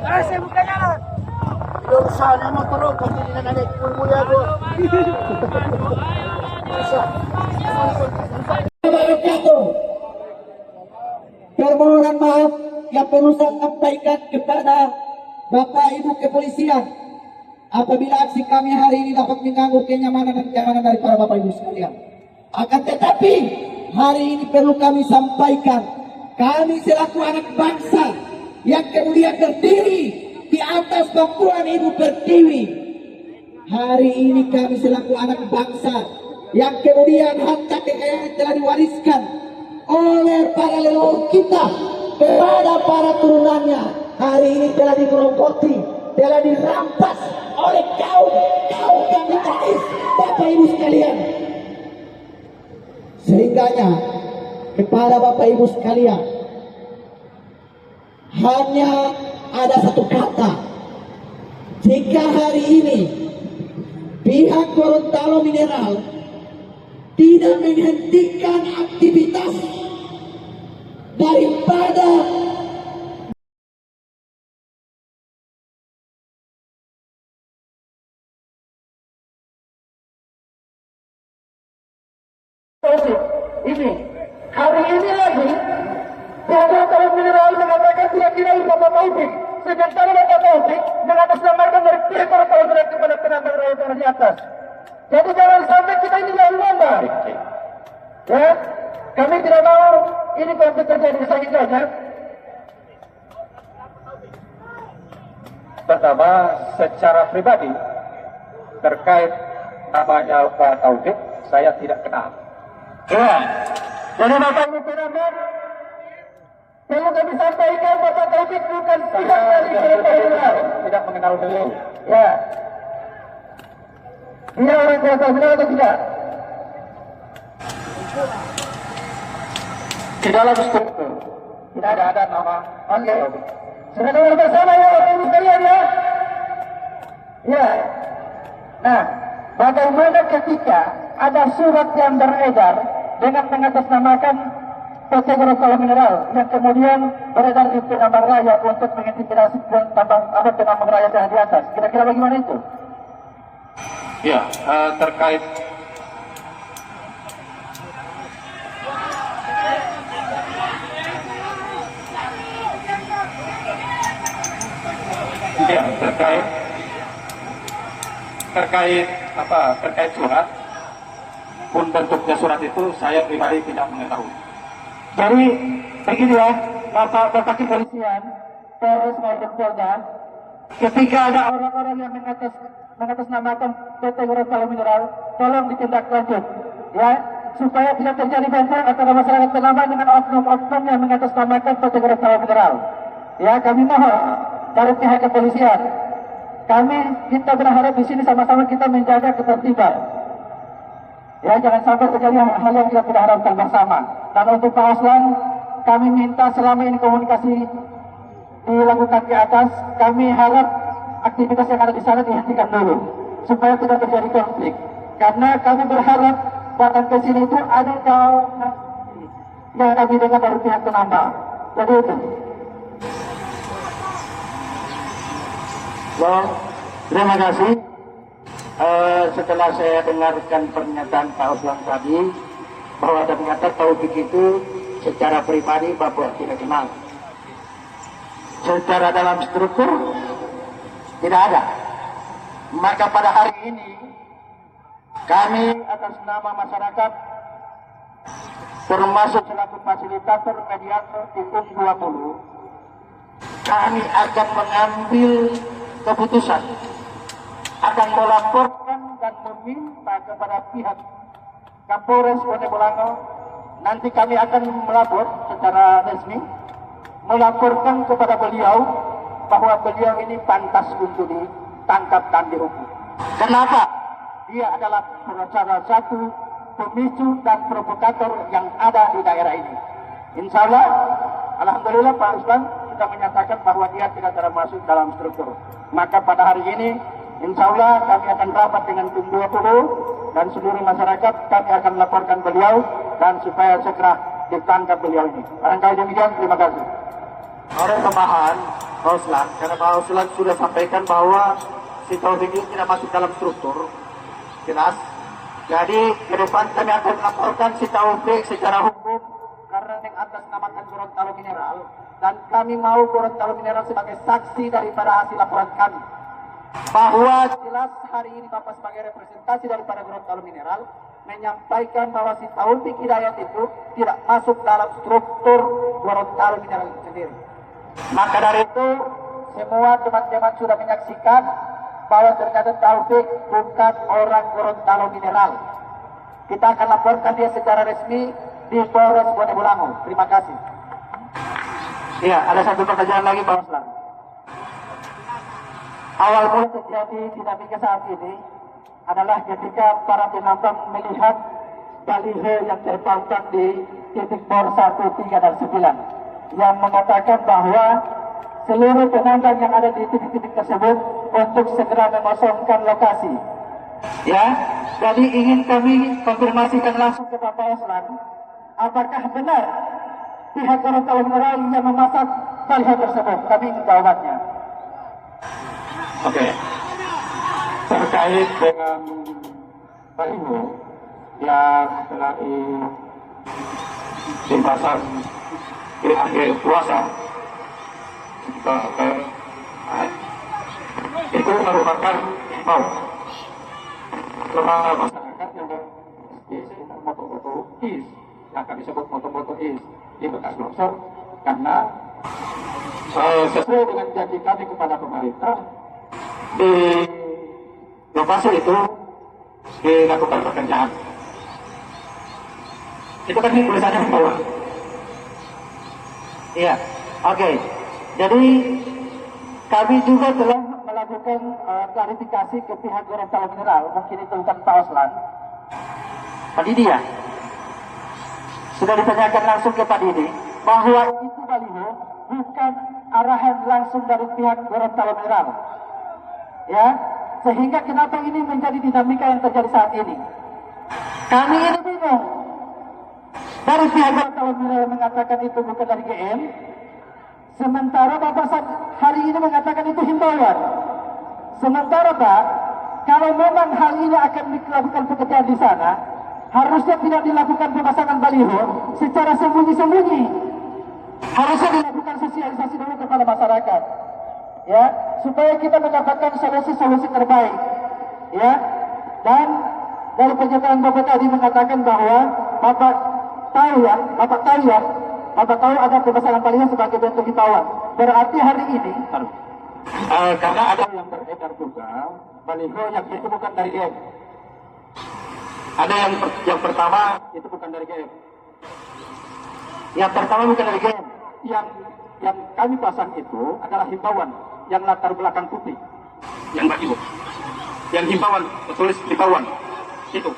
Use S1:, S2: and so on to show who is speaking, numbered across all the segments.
S1: Saya bukan jalan.
S2: Tidak usah, dia mau turun. Pasti dia nak naik mulia tu.
S3: Permohonan maaf yang perlu saya sampaikan kepada Bapak Ibu Kepolisian apabila aksi kami hari ini dapat mengganggu kenyamanan dan keamanan dari para Bapak Ibu sekalian. Akan tetapi hari ini perlu kami sampaikan, kami selaku anak bangsa yang kemudian berdiri di atas Papua Ibu Pertiwi. Hari ini kami selaku anak bangsa yang kemudian harta kekayaan telah diwariskan oleh para leluhur kita kepada para turunannya, hari ini telah digerogoti, telah dirampas oleh kaum kapitalis, Bapak Ibu sekalian. Sehingganya kepada Bapak Ibu sekalian hanya ada satu kata, jika hari ini pihak Gorontalo Mineral tidak menghentikan aktivitas daripada ini hari ini lagi Gorontalo Mineral mengatakan tidak kira Bapak Taufik, sementara Bapak Taufik mengatasnamakan dari pihak Gorontalo Mineral kepada penambang rakyat di atas. Jadi jangan sampai kita ini jadi lomba. Ya, kami tidak mau ini konflik terjadi selanjutnya.
S4: Pertama, secara pribadi terkait namanya Pak Taufik, saya tidak kenal.
S3: Ya, jadi Bapak Ibu penambang, perlu kami sampaikan Bapak Taufik bukan pihak dari Gorontalo Mineral.
S4: Tidak mengenal beliau.
S3: Ya, dia orang Gorontalo Mineral atau tidak?
S4: Di dalam struktur tidak ada nama.
S3: Oke. Sudah dengar bersama ya Bapak Ibu sekalian ya. Ya. Nah, bagaimana ketika ada surat yang beredar dengan mengatasnamakan PT Gorontalo Mineral yang kemudian beredar di penambang rakyat untuk mengintimidasi penambang rakyat yang di atas. Kira-kira bagaimana itu?
S4: Ya, terkait ya, terkait surat pun bentuknya surat itu saya pribadi tidak mengetahui.
S3: Jadi begini ya, Bapak Kepolisian, Polres maupun Polda, ketika ada orang-orang yang mengatasnamakan PT Gorontalo Mineral, tolong ditindaklanjut, ya, supaya tidak terjadi bentrok antara masyarakat penambang dengan oknum-oknum yang mengatasnamakan PT Gorontalo Mineral. Ya, kami mohon dari pihak kepolisian, kita berharap di sini sama-sama kita menjaga ketertiban. Ya, jangan sampai terjadi hal yang kita tidak harapkan bersama. Dan untuk Pak Aslan, kami minta selama ini komunikasi dilakukan di atas, kami harap aktivitas yang ada di sana dihentikan dulu, supaya tidak terjadi konflik. Karena kami berharap datang ke sini itu ada yang kami dengar dari pihak penambang. Jadi itu.
S2: Baik, terima kasih. Setelah saya dengarkan pernyataan Pak Oslan tadi, bahwa ternyata Taufik itu secara pribadi Bapak tidak kenal. Secara dalam struktur tidak ada. Maka pada hari ini kami atas nama masyarakat termasuk selaku fasilitator mediator di PUM 20, kami akan mengambil keputusan, akan melaporkan dan meminta kepada pihak Kapolres Kota Bolango. Nanti kami akan melapor secara resmi, melaporkan kepada beliau bahwa beliau ini pantas untuk ditangkap dan dihukum. Kenapa? Dia adalah salah satu pemicu dan provokator yang ada di daerah ini. Insya Allah, alhamdulillah Pak Usman sudah menyatakan bahwa dia tidak termasuk dalam struktur. Maka pada hari ini, insya Allah kami akan rapat dengan PUM 20 dan seluruh masyarakat, kami akan melaporkan beliau dan supaya segera ditangkap beliau ini. Barangkali demikian, terima kasih.
S3: Oleh tambahan, Pak Oslan, karena Pak Oslan sudah sampaikan bahwa si Taufik ini tidak masuk dalam struktur, jelas. Jadi ke depan kami akan melaporkan si Taufik secara hukum karena yang atas namakan Gorontalo Mineral, dan kami mau Gorontalo Mineral sebagai saksi daripada hasil laporan kami. Bahwa jelas hari ini Bapak sebagai representasi daripada Gorontalo Mineral menyampaikan bahwa si Taufik Hidayat itu tidak masuk dalam struktur Gorontalo Mineral itu sendiri. Maka dari itu semua teman-teman sudah menyaksikan bahwa ternyata Taufik bukan orang Gorontalo Mineral. Kita akan laporkan dia secara resmi di Polres Bonebulango. Terima kasih. Iya, ada satu pertanyaan lagi Pak Oslan. Awal mula terjadi dinamika saat ini adalah ketika para penambang melihat baliho yang terpampang di titik bor 1, 3, dan 9 yang mengatakan bahwa seluruh penambang yang ada di titik-titik tersebut untuk segera mengosongkan lokasi. Ya, jadi ingin kami konfirmasikan langsung ke Bapak Oslan, apakah benar pihak Gorontalo Mineral yang memasang baliho tersebut? Kami ingin jawabannya.
S4: Oke. Terkait dengan baliho yang telah dipasang di akhir puasa, itu merupakan himbau kepada masyarakat yang di sekitar moto-moto is, yang kami sebut moto-moto is di bekas longsor, karena sesuai dengan janji kami kepada pemerintah, di lokasi itu dilakukan pekerjaan. Itu kan tulisannya di bawah. Iya, oke. Jadi kami juga telah melakukan klarifikasi ke pihak Gorontalo Mineral, mungkin itu bukan Pak Oslan, Pak Didi ya. Sudah ditanyakan langsung ke Pak Didi bahwa itu baliho bukan arahan langsung dari pihak Gorontalo Mineral. Ya, sehingga kenapa ini menjadi dinamika yang terjadi saat ini? Kami ini bingung. Dari pihak Gorontalo Mineral mengatakan itu bukan dari GM, sementara Bapak hari ini mengatakan itu himbauan. Sementara Pak, kalau memang hal ini akan dilakukan pekerjaan di sana, harusnya tidak dilakukan pemasangan baliho secara sembunyi-sembunyi. Harusnya dilakukan sosialisasi dulu kepada masyarakat, ya, supaya kita mendapatkan solusi-solusi terbaik, ya. Dan dari pernyataan Bapak tadi mengatakan bahwa Bapak tahu ada pemasangan baliho sebagai bentuk himbauan. Berarti hari ini, karena ada yang beredar juga baliho yang itu bukan dari GM. Ada yang pertama itu bukan dari GM. Yang pertama bukan dari GM. Yang kami pasang itu adalah himbauan yang latar belakang putih. Yang bagi bu. Yang himbauan, tulis himbauan. Itu.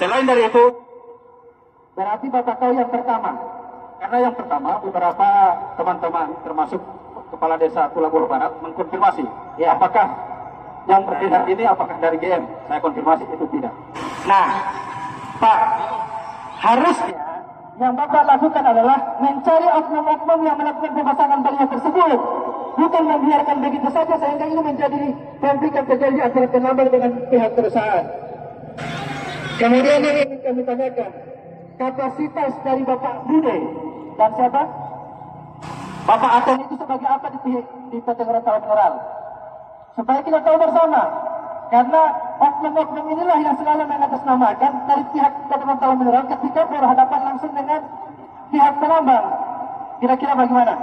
S4: Selain dari itu, berarti Bapak tahu yang pertama. Karena yang pertama beberapa teman-teman termasuk Kepala Desa Tulabur Barat mengkonfirmasi, ya, apakah yang beredar ini apakah dari GM? Saya konfirmasi itu tidak. Nah, Pak, harusnya yang Bapak lakukan adalah mencari oknum-oknum yang melakukan pemasangan baliho tersebut, bukan membiarkan begitu saja sehingga ini menjadi konflik yang terjadi antara penambang dengan pihak perusahaan. Kemudian yang ingin kami tanyakan, kapasitas dari Bapak Bude dan siapa? Bapak Aten itu sebagai apa di PT Gorontalo Mineral? Supaya kita tahu bersama, karena oknum-oknum inilah yang selalu mengatasnamakan dari pihak PT Gorontalo Mineral ketika berhadapan langsung dengan pihak penambang. Kira-kira bagaimana?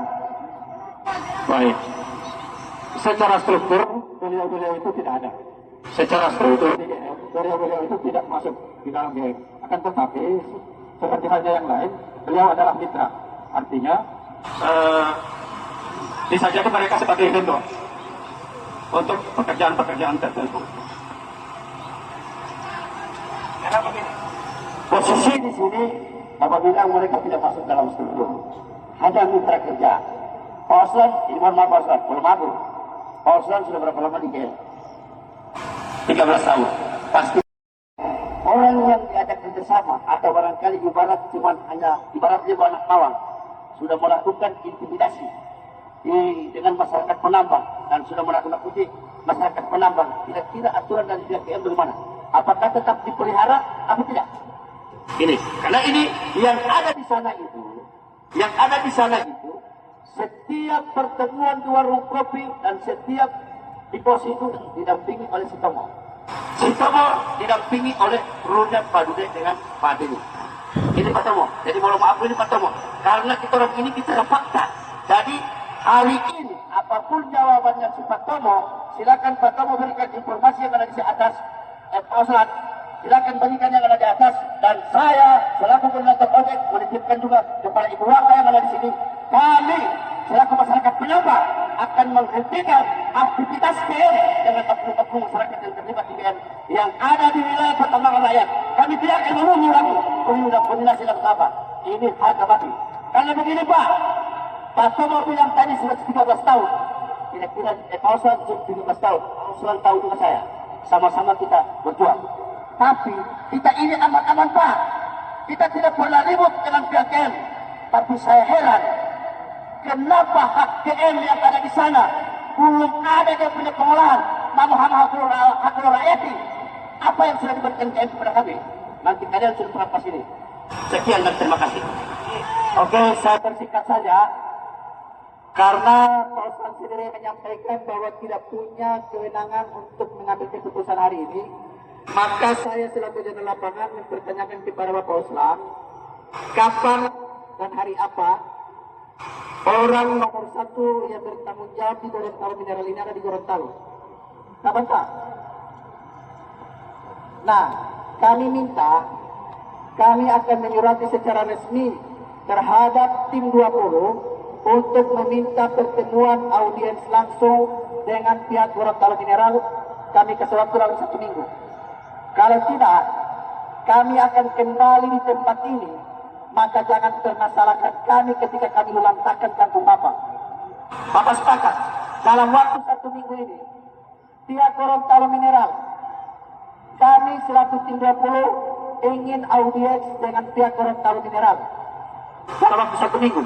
S4: Baik. Secara struktur, beliau-beliau itu tidak ada. Secara struktur, beliau-beliau itu tidak masuk di dalam GM. Akan tetapi, seperti halnya yang lain, beliau adalah mitra. Artinya, bisa jadi mereka sebagai vendor untuk pekerjaan-pekerjaan tertentu. Karena begini, posisi di sini, Bapak bilang mereka tidak masuk dalam struktur, hanya mitra kerja. Pak Oslan, ini mohon maaf Pak Oslan, belum aku. Pak Oslan sudah berapa lama di GM? 13 tahun. Pasti orang yang diajak kerja
S2: bersama atau barangkali ibarat anak mawar sudah melakukan intimidasi dengan masyarakat penambang dan sudah menakut-nakuti masyarakat penambang. Kira-kira aturan dari BKM bagaimana? Apakah tetap dipelihara atau tidak? Ini, karena ini yang ada di sana itu, setiap pertemuan di warung kopi dan setiap di pos itu didampingi oleh Sitomo. Sitomo didampingi oleh Ruda Padude dengan Pak Deni. Ini Pak Tomo. Jadi mohon maaf ini Pak Tomo. Karena kita orang ini kita fakta. Jadi hari ini apapun jawabannya si Pak Tomo, silakan Pak Tomo berikan informasi yang ada di atas Oslat. Silakan berikan yang ada di atas, dan saya selaku koordinator ojek menitipkan juga kepada Ibu Waka yang ada di sini. Kami selaku masyarakat penambang akan menghentikan aktivitas PM dengan oknum-oknum masyarakat yang terlibat di PM yang ada di wilayah pertambangan rakyat. Kami tidak akan menunggu lagi pemilu koordinasi dan apa. Ini harga mati. Karena begini Pak Tomo bilang tadi sudah 13 tahun. Kira-kira Oslat 13 tahun. Oslat tahu juga saya. Sama-sama kita berjuang. Tapi kita ini aman-aman Pak. Kita tidak pernah ribut dengan BKM. Tapi saya heran, kenapa hak KM yang ada di sana belum ada yang punya pengolahan? Hak rakyat. Apa yang sudah diberikan KM kepada kami? Nanti kalian sudah merampas ini. Sekian dan terima kasih.
S3: Oke, saya persingkat saja. Karena Pak Osman sendiri menyampaikan bahwa tidak punya kewenangan untuk mengambil keputusan hari ini, maka saya selaku jurnalis lapangan mempertanyakan kepada Bapak Osman, kapan dan hari apa orang nomor 1 yang bertanggung jawab di Gorontalo Mineral ini ada di Gorontalo? Kapan Pak? Nah, kami akan menyurati secara resmi terhadap tim 20 untuk meminta pertemuan audiens langsung dengan pihak Gorontalo Mineral. Kami kasih waktu dalam 1 minggu. Kalau tidak, kami akan kembali di tempat ini. Maka jangan permasalahkan kami ketika kami lantangkan kampung Bapak. Bapak sepakat dalam waktu 1 minggu ini pihak Gorontalo Mineral, kami selaku tim 20 ingin audiens dengan pihak Gorontalo Mineral dalam waktu 1 minggu.